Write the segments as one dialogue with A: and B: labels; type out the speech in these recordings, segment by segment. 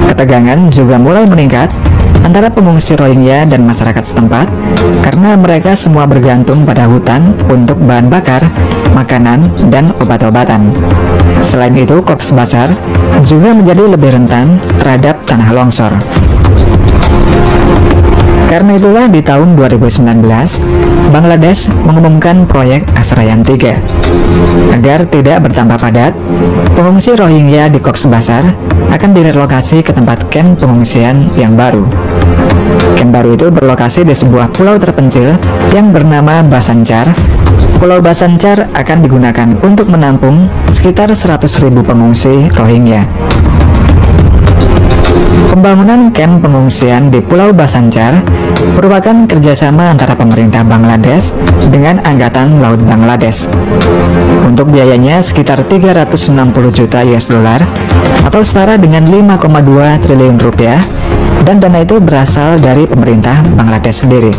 A: Ketegangan juga mulai meningkat antara pengungsi Rohingya dan masyarakat setempat karena mereka semua bergantung pada hutan untuk bahan bakar, makanan, dan obat-obatan. Selain itu, Cox's Bazar juga menjadi lebih rentan terhadap tanah longsor. Karena itulah di tahun 2019, Bangladesh mengumumkan proyek Asrayan 3. Agar tidak bertambah padat, pengungsi Rohingya di Cox's Bazar akan direlokasi ke tempat kamp pengungsian yang baru. Kamp baru itu berlokasi di sebuah pulau terpencil yang bernama Bhasanchar. Pulau Bhasanchar akan digunakan untuk menampung sekitar 100.000 pengungsi Rohingya. Pembangunan kamp pengungsian di Pulau Bhasanchar merupakan kerjasama antara pemerintah Bangladesh dengan Angkatan Laut Bangladesh. Untuk biayanya sekitar 360 juta US dollar atau setara dengan 5,2 triliun rupiah, dan dana itu berasal dari pemerintah Bangladesh sendiri.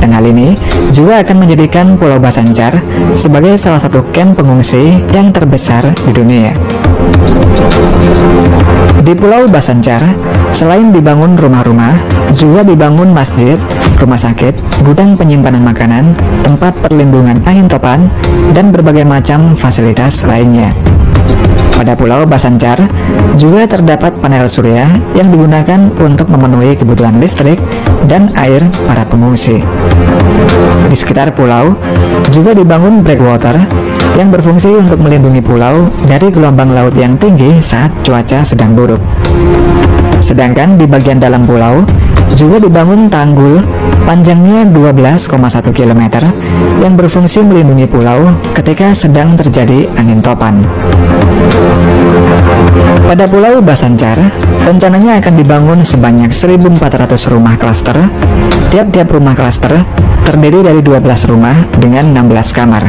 A: Dan hal ini juga akan menjadikan Pulau Bhasanchar sebagai salah satu kamp pengungsi yang terbesar di dunia. Di Pulau Bhasanchar, selain dibangun rumah-rumah, juga dibangun masjid, rumah sakit, gudang penyimpanan makanan, tempat perlindungan angin topan, dan berbagai macam fasilitas lainnya. Pada Pulau Bhasanchar juga terdapat panel surya yang digunakan untuk memenuhi kebutuhan listrik dan air para pengungsi. Di sekitar pulau juga dibangun breakwater yang berfungsi untuk melindungi pulau dari gelombang laut yang tinggi saat cuaca sedang buruk. Sedangkan di bagian dalam pulau juga dibangun tanggul panjangnya 12,1 km yang berfungsi melindungi pulau ketika sedang terjadi angin topan. Pada Pulau Bhasanchar, rencananya akan dibangun sebanyak 1.400 rumah klaster. Tiap-tiap rumah klaster terdiri dari 12 rumah dengan 16 kamar.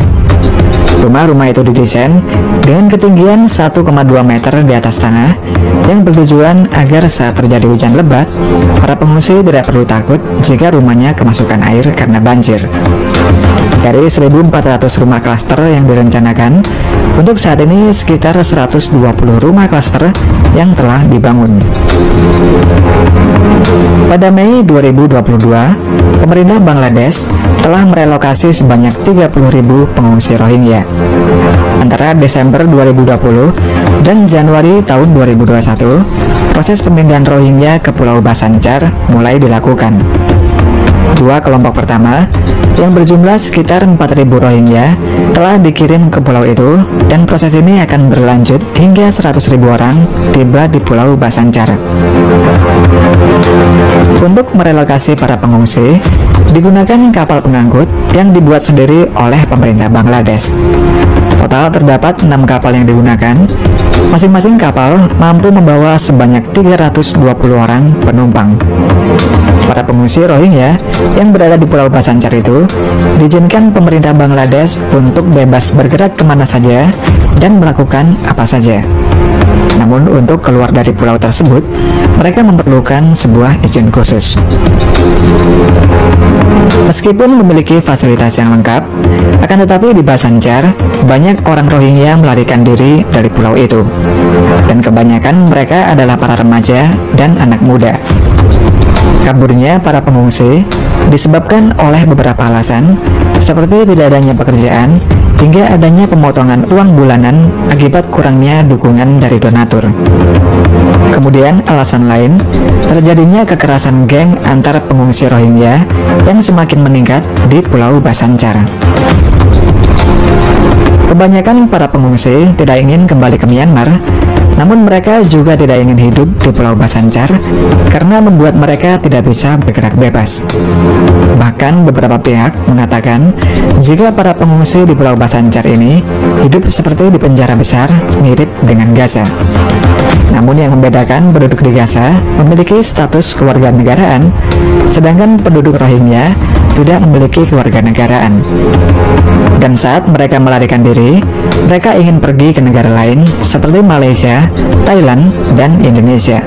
A: Rumah-rumah itu didesain dengan ketinggian 1,2 meter di atas tanah yang bertujuan agar saat terjadi hujan lebat, para pengungsi tidak perlu takut jika rumahnya kemasukan air karena banjir. Dari 1.400 rumah klaster yang direncanakan, untuk saat ini sekitar 120 rumah klaster yang telah dibangun. Pada Mei 2022, pemerintah Bangladesh telah merelokasi sebanyak 30.000 pengungsi Rohingya. Antara Desember 2020 dan Januari tahun 2021, proses pemindahan Rohingya ke Pulau Bhasanchar mulai dilakukan. Dua kelompok pertama, yang berjumlah sekitar 4.000 Rohingya, telah dikirim ke pulau itu, dan proses ini akan berlanjut hingga 100.000 orang tiba di Pulau Bhasanchar. Untuk merelokasi para pengungsi, digunakan kapal pengangkut yang dibuat sendiri oleh pemerintah Bangladesh. Total terdapat 6 kapal yang digunakan. Masing-masing kapal mampu membawa sebanyak 320 orang penumpang. Para pengungsi Rohingya yang berada di Pulau Bhasanchar itu diizinkan pemerintah Bangladesh untuk bebas bergerak kemana saja dan melakukan apa saja. Namun untuk keluar dari pulau tersebut, mereka memerlukan sebuah izin khusus. Meskipun memiliki fasilitas yang lengkap, akan tetapi di Bhasanchar banyak orang Rohingya melarikan diri dari pulau itu, dan kebanyakan mereka adalah para remaja dan anak muda. Kaburnya para pengungsi disebabkan oleh beberapa alasan, seperti tidak adanya pekerjaan hingga adanya pemotongan uang bulanan akibat kurangnya dukungan dari donatur. Kemudian alasan lain, terjadinya kekerasan geng antar pengungsi Rohingya yang semakin meningkat di Pulau Bhasanchar. Kebanyakan para pengungsi tidak ingin kembali ke Myanmar, namun mereka juga tidak ingin hidup di Pulau Bhasanchar karena membuat mereka tidak bisa bergerak bebas. Bahkan beberapa pihak mengatakan jika para pengungsi di Pulau Bhasanchar ini hidup seperti di penjara besar mirip dengan Gaza. Namun yang membedakan penduduk di Gaza memiliki status kewarganegaraan, sedangkan penduduk Rohingya tidak memiliki kewarganegaraan. Dan saat mereka melarikan diri, mereka ingin pergi ke negara lain seperti Malaysia, Thailand, dan Indonesia.